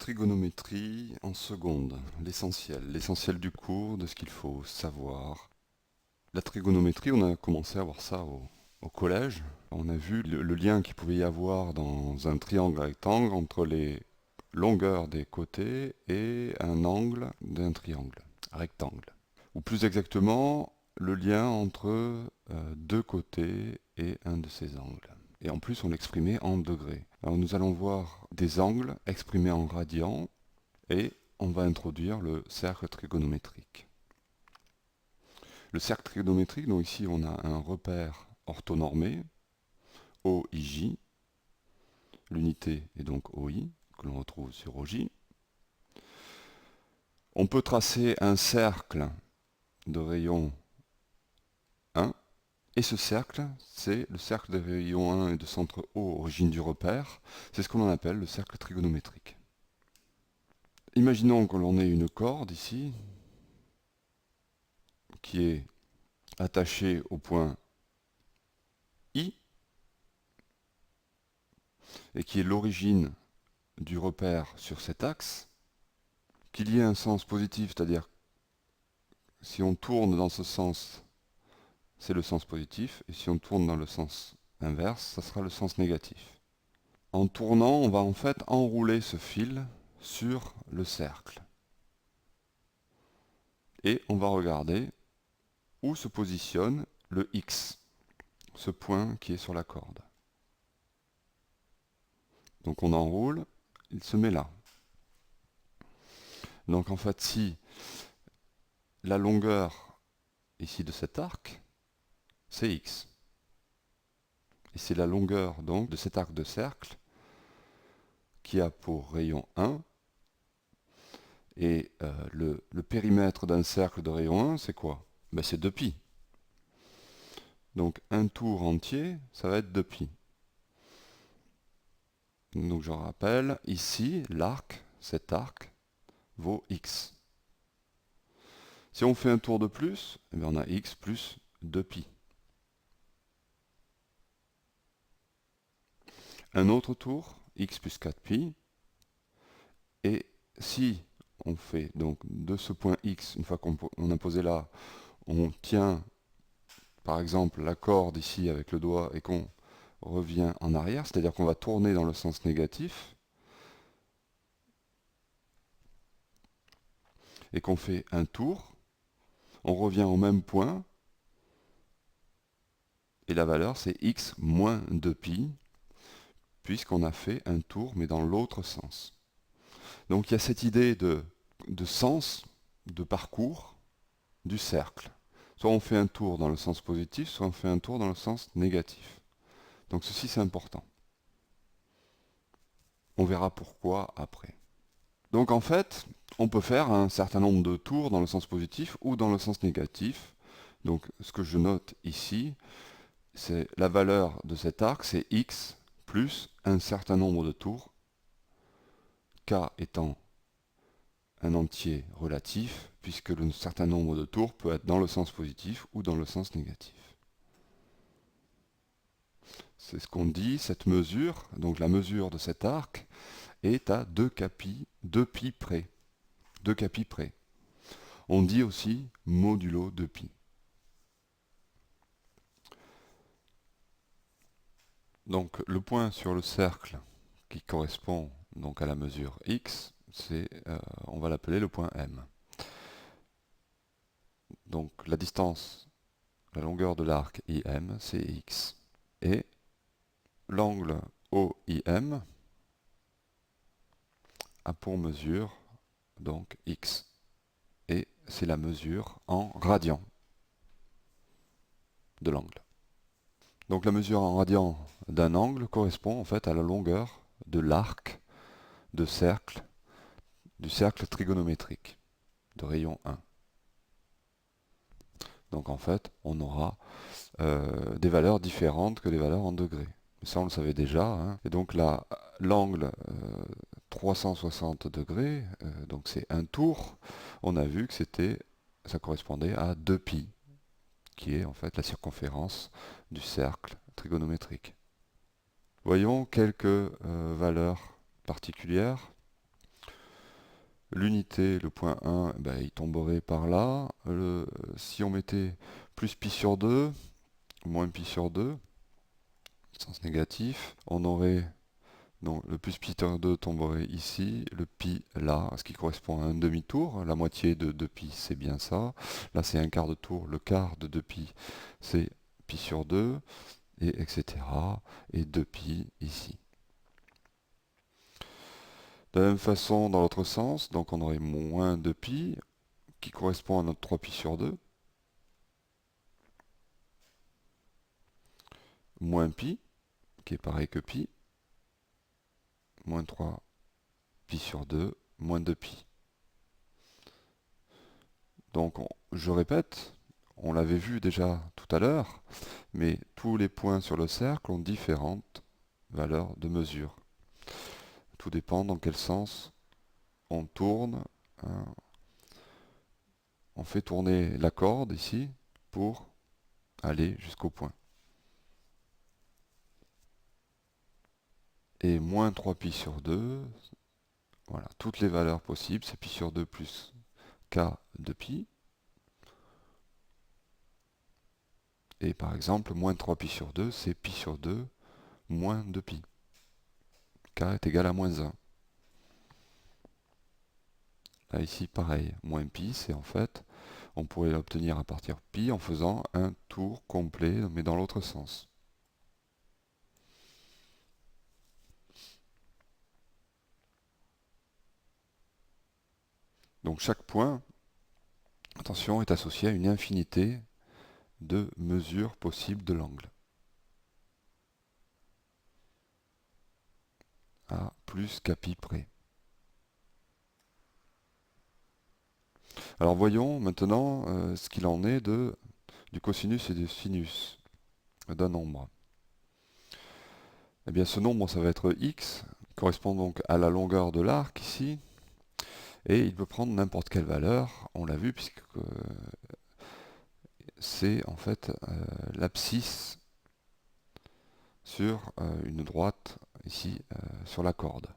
trigonométrie en seconde, l'essentiel du cours, de ce qu'il faut savoir. La trigonométrie, on a commencé à voir ça au collège. On a vu le lien qu'il pouvait y avoir dans un triangle rectangle entre les longueurs des côtés et un angle d'un triangle rectangle. Ou plus exactement, le lien entre deux côtés et un de ces angles. Et en plus, on l'exprimait en degrés. Alors nous allons voir des angles exprimés en radians et on va introduire le cercle trigonométrique. Le cercle trigonométrique, donc ici on a un repère orthonormé, OIJ. L'unité est donc OI, que l'on retrouve sur OJ. On peut tracer un cercle de rayon 1. Et ce cercle, c'est le cercle de rayon 1 et de centre O, origine du repère. C'est ce qu'on appelle le cercle trigonométrique. Imaginons que l'on ait une corde ici, qui est attachée au point I, et qui est l'origine du repère sur cet axe, qu'il y ait un sens positif, c'est-à-dire si on tourne dans ce sens, c'est le sens positif, et si on tourne dans le sens inverse, ça sera le sens négatif. En tournant, on va en fait enrouler ce fil sur le cercle. Et on va regarder où se positionne le X, ce point qui est sur la corde. Donc on enroule, il se met là. Donc en fait, si la longueur ici de cet arc, c'est X, et c'est la longueur donc de cet arc de cercle qui a pour rayon 1, et le périmètre d'un cercle de rayon 1, c'est quoi? Ben, c'est 2π. Donc un tour entier, ça va être 2π. Donc je rappelle, ici, l'arc, cet arc, vaut x. Si on fait un tour de plus, eh bien on a x plus 2π. Un autre tour, x plus 4π. Et si on fait donc de ce point x, une fois qu'on a posé là, on tient par exemple la corde ici avec le doigt et qu'on revient en arrière, c'est-à-dire qu'on va tourner dans le sens négatif, et qu'on fait un tour, on revient au même point, et la valeur c'est x moins 2π, puisqu'on a fait un tour, mais dans l'autre sens. Donc il y a cette idée de sens, de parcours du cercle. Soit on fait un tour dans le sens positif, soit on fait un tour dans le sens négatif. Donc ceci c'est important. On verra pourquoi après. Donc en fait, on peut faire un certain nombre de tours dans le sens positif ou dans le sens négatif. Donc ce que je note ici, c'est la valeur de cet arc, c'est x plus un certain nombre de tours, k étant un entier relatif, puisque le certain nombre de tours peut être dans le sens positif ou dans le sens négatif. C'est ce qu'on dit, cette mesure, donc la mesure de cet arc, est à 2π près. 2π près. On dit aussi modulo 2π. Donc le point sur le cercle qui correspond donc à la mesure x, on va l'appeler le point M. Donc la distance, la longueur de l'arc IM, c'est x. Et l'angle OIM a pour mesure donc x. Et c'est la mesure en radians de l'angle. Donc la mesure en radians d'un angle correspond en fait à la longueur de l'arc de cercle, du cercle trigonométrique de rayon 1. Donc en fait, on aura des valeurs différentes que les valeurs en degrés. Mais ça, on le savait déjà. Hein. Et donc là, l'angle 360 degrés, donc c'est un tour, on a vu que ça correspondait à 2π, qui est en fait la circonférence du cercle trigonométrique. Voyons quelques valeurs particulières. L'unité, le point 1, ben, il tomberait par là. Si on mettait plus pi sur 2, moins pi sur 2, sens négatif, on aurait, donc le plus pi sur 2 tomberait ici, le pi là, ce qui correspond à un demi-tour. La moitié de 2pi, c'est bien ça. Là, c'est un quart de tour. Le quart de 2pi, c'est pi sur 2, et etc. Et 2pi ici. De la même façon, dans l'autre sens, donc on aurait moins 2pi, qui correspond à notre 3pi sur 2, moins pi, qui est pareil que pi, moins 3pi sur 2, moins 2pi. Donc, je répète, on l'avait vu déjà tout à l'heure, mais tous les points sur le cercle ont différentes valeurs de mesure. Tout dépend dans quel sens on tourne, hein. On fait tourner la corde ici pour aller jusqu'au point. Et moins 3pi sur 2, voilà, toutes les valeurs possibles, c'est pi sur 2 plus k de pi. Et par exemple, moins 3pi sur 2, c'est pi sur 2 moins 2pi. K est égal à moins 1. Là, ici, pareil, moins pi, c'est en fait, on pourrait l'obtenir à partir de pi en faisant un tour complet, mais dans l'autre sens. Donc chaque point, attention, est associé à une infinité de mesures possibles de l'angle. À plus qu'à pi près. Alors voyons maintenant ce qu'il en est du cosinus et du sinus d'un nombre. Eh bien ce nombre, ça va être x, correspond donc à la longueur de l'arc ici, et il peut prendre n'importe quelle valeur, on l'a vu, puisque c'est en fait l'abscisse sur une droite ici sur la corde.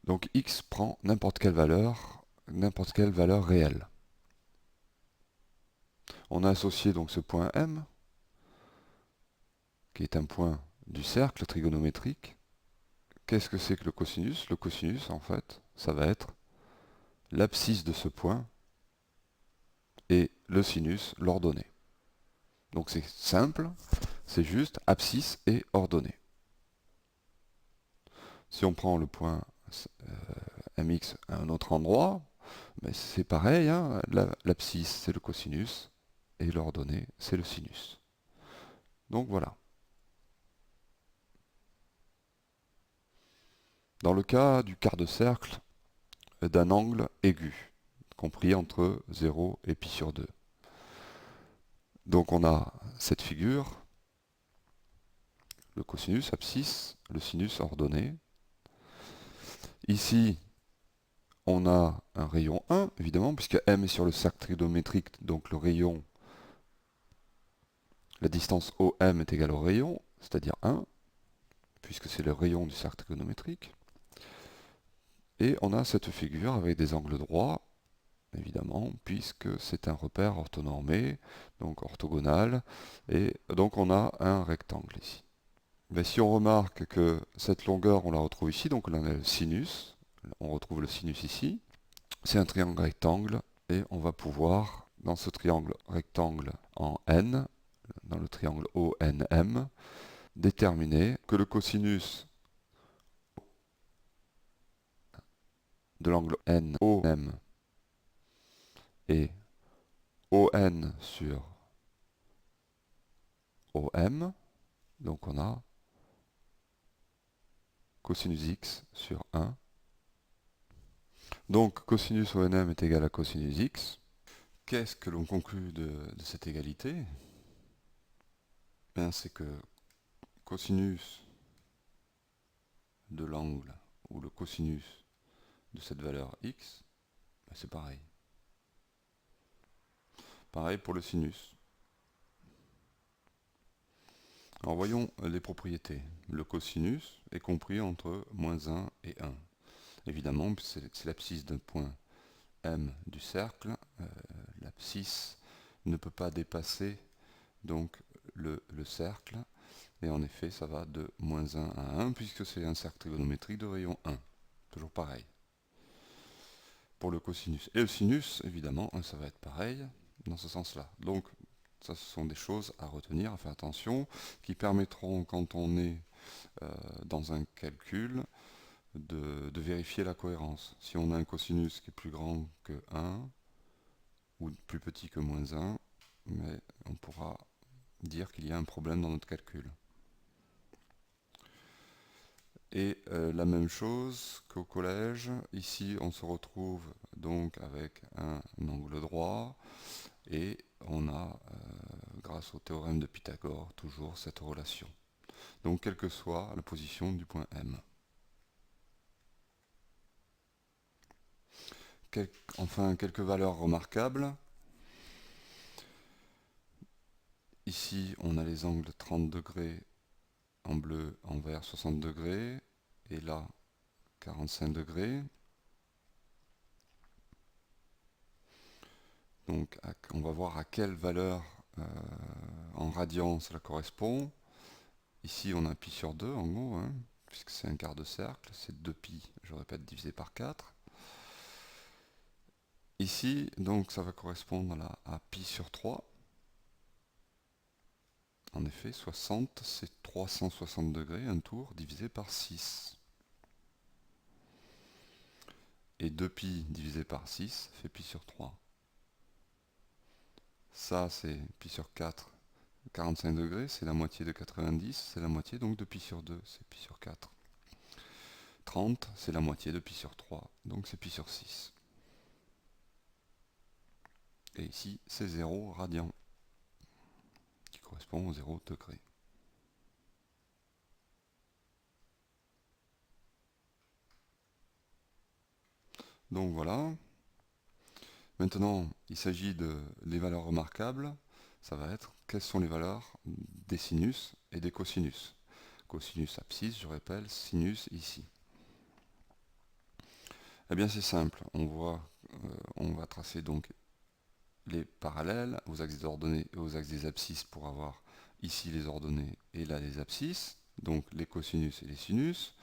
Donc x prend n'importe quelle valeur réelle. On a associé donc ce point M, qui est un point du cercle trigonométrique. Qu'est-ce que c'est que le cosinus? Le cosinus, en fait, ça va être l'abscisse de ce point et le sinus, l'ordonnée. Donc c'est simple, c'est juste abscisse et ordonnée. Si on prend le point mx à un autre endroit, ben c'est pareil, hein, l'abscisse c'est le cosinus et l'ordonnée c'est le sinus. Donc voilà. Dans le cas du quart de cercle d'un angle aigu, compris entre 0 et pi sur 2. Donc on a cette figure, le cosinus abscisse, le sinus ordonnée. Ici, on a un rayon 1, évidemment, puisque m est sur le cercle trigonométrique, donc le rayon, la distance OM est égale au rayon, c'est-à-dire 1, puisque c'est le rayon du cercle trigonométrique. Et on a cette figure avec des angles droits, évidemment, puisque c'est un repère orthonormé, donc orthogonal, et donc on a un rectangle ici. Mais si on remarque que cette longueur, on la retrouve ici, donc on a le sinus, on retrouve le sinus ici, c'est un triangle rectangle, et on va pouvoir, dans ce triangle rectangle en N, dans le triangle ONM, déterminer que le cosinus de l'angle NOM est ON sur OM, donc on a cosinus x sur 1. Donc cosinus ONM est égal à cosinus x. Qu'est-ce que l'on conclut de cette égalité? Bien, c'est que cosinus de l'angle, ou le cosinus de cette valeur x, ben c'est pareil. Pareil pour le sinus. Alors voyons les propriétés. Le cosinus est compris entre moins 1 et 1. Évidemment, c'est l'abscisse d'un point M du cercle, l'abscisse ne peut pas dépasser donc le cercle, et en effet ça va de moins 1 à 1 puisque c'est un cercle trigonométrique de rayon 1. Toujours pareil. Pour le cosinus et le sinus, évidemment, ça va être pareil dans ce sens-là. Donc ça, ce sont des choses à retenir, à faire attention, qui permettront, quand on est dans un calcul, de vérifier la cohérence. Si on a un cosinus qui est plus grand que 1, ou plus petit que moins 1, mais on pourra dire qu'il y a un problème dans notre calcul. Et la même chose qu'au collège, ici on se retrouve donc avec un angle droit, et on a, grâce au théorème de Pythagore, toujours cette relation. Donc quelle que soit la position du point M. Enfin, quelques valeurs remarquables. Ici, on a les angles 30 degrés en bleu, en vert 60 degrés, et là 45 degrés. Donc on va voir à quelle valeur en radians cela correspond. Ici on a pi sur 2 en gros, hein, puisque c'est un quart de cercle, c'est 2pi, je répète, divisé par 4. Ici, donc ça va correspondre à pi sur 3. En effet, 60, c'est 360 degrés, un tour, divisé par 6. Et 2pi divisé par 6 fait pi sur 3. Ça, c'est pi sur 4, 45 degrés, c'est la moitié de 90, c'est la moitié donc de pi sur 2, c'est pi sur 4. 30, c'est la moitié de pi sur 3, donc c'est pi sur 6. Et ici, c'est 0 radian, qui correspond au 0 degré. Donc voilà. Maintenant, il s'agit des valeurs remarquables. Ça va être quelles sont les valeurs des sinus et des cosinus. Cosinus abscisse, je répète, sinus ici. Eh bien c'est simple, on va tracer donc les parallèles aux axes des ordonnées et aux axes des abscisses pour avoir ici les ordonnées et là les abscisses, donc les cosinus et les sinus.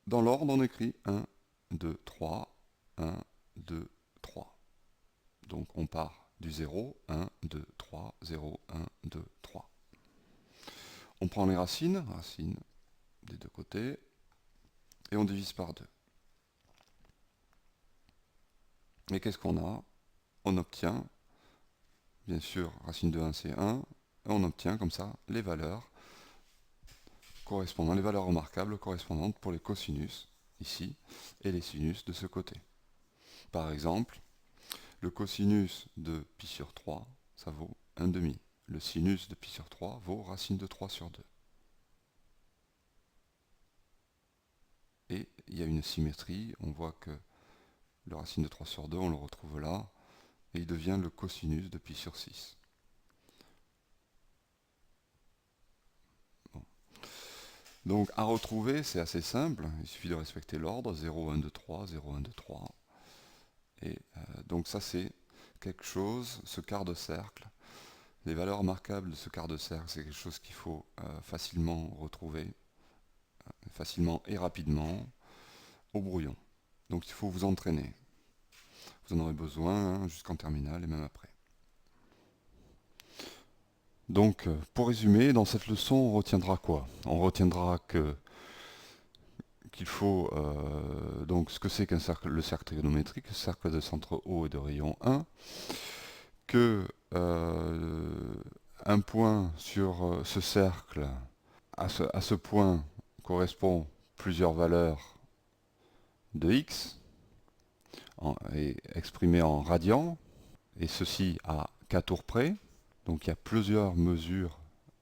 Dans l'ordre, on écrit 1, 2, 3, 1, 2, 3. Donc on part du 0, 1, 2, 3, 0, 1, 2, 3. On prend les racines des deux côtés, et on divise par 2. Et qu'est-ce qu'on a? On obtient, bien sûr, racine de 1 c'est 1, et on obtient comme ça les valeurs correspondant, les valeurs remarquables correspondantes pour les cosinus, ici, et les sinus de ce côté. Par exemple, le cosinus de pi sur 3, ça vaut 1,5. Le sinus de pi sur 3 vaut racine de 3 sur 2. Et il y a une symétrie, on voit que le racine de 3 sur 2, on le retrouve là, et il devient le cosinus de pi sur 6. Bon. Donc à retrouver, c'est assez simple, il suffit de respecter l'ordre, 0, 1, 2, 3, 0, 1, 2, 3. Et donc ça c'est quelque chose, ce quart de cercle, les valeurs remarquables de ce quart de cercle, c'est quelque chose qu'il faut facilement retrouver, facilement et rapidement, au brouillon. Donc il faut vous entraîner. Vous en aurez besoin jusqu'en terminale et même après. Donc pour résumer, dans cette leçon, on retiendra quoi? On retiendra qu'il faut donc ce que c'est qu'un cercle, le cercle trigonométrique, le cercle de centre O et de rayon 1, que un point sur ce cercle, à ce point correspond plusieurs valeurs de x, et exprimées en radians, et ceci à k tours près. Donc il y a plusieurs mesures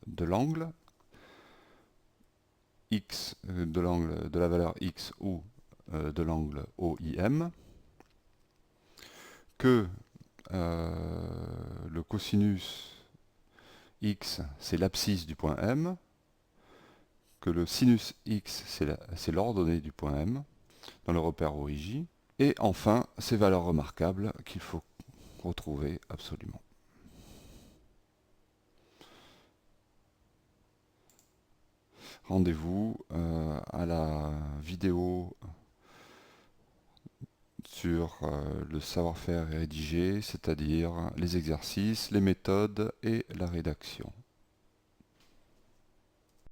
de l'angle x, de la valeur x ou de l'angle OIM, que le cosinus x c'est l'abscisse du point M, que le sinus x c'est l'ordonnée du point M dans le repère OIJ, Et enfin, ces valeurs remarquables qu'il faut retrouver absolument. Rendez-vous à la vidéo sur le savoir-faire et rédiger, c'est-à-dire les exercices, les méthodes et la rédaction.